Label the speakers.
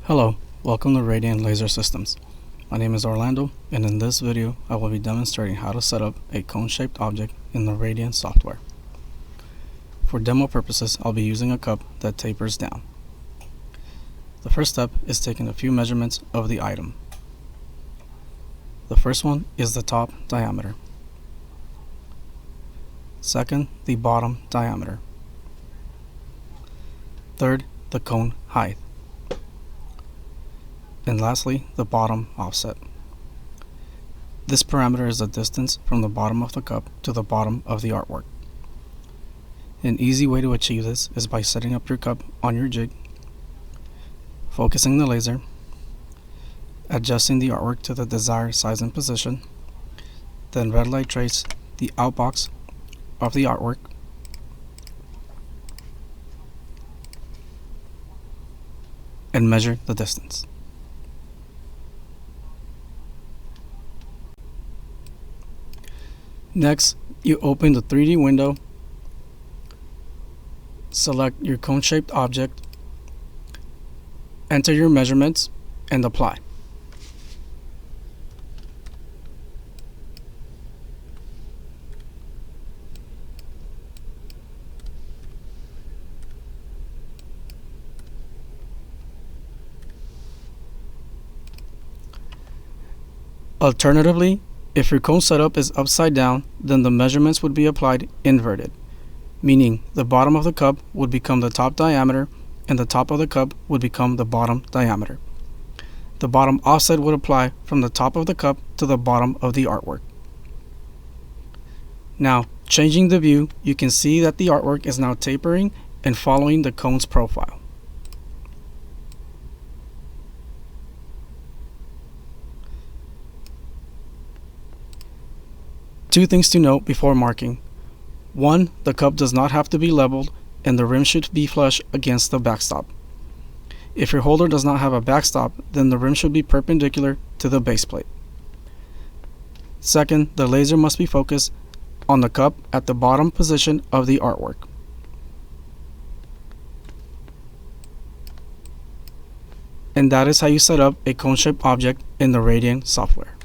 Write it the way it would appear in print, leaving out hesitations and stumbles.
Speaker 1: Hello, welcome to Radian Laser Systems. My name is Orlando, and in this video I will be demonstrating how to set up a cone-shaped object in the Radian software. For demo purposes, I'll be using a cup that tapers down. The first step is taking a few measurements of the item. The first one is the top diameter. Second, the bottom diameter. Third, the cone height. And lastly, the bottom offset. This parameter is the distance from the bottom of the cup to the bottom of the artwork. An easy way to achieve this is by setting up your cup on your jig, focusing the laser, adjusting the artwork to the desired size and position, then red light trace the outbox of the artwork, and measure the distance. Next, you open the 3D window, select your cone-shaped object, enter your measurements, and apply. Alternatively, if your cone setup is upside down, then the measurements would be applied inverted, meaning the bottom of the cup would become the top diameter and the top of the cup would become the bottom diameter. The bottom offset would apply from the top of the cup to the bottom of the artwork. Now, changing the view, you can see that the artwork is now tapering and following the cone's profile. Two things to note before marking. One, the cup does not have to be leveled and the rim should be flush against the backstop. If your holder does not have a backstop, then the rim should be perpendicular to the base plate. Second, the laser must be focused on the cup at the bottom position of the artwork. And that is how you set up a cone-shaped object in the Radian software.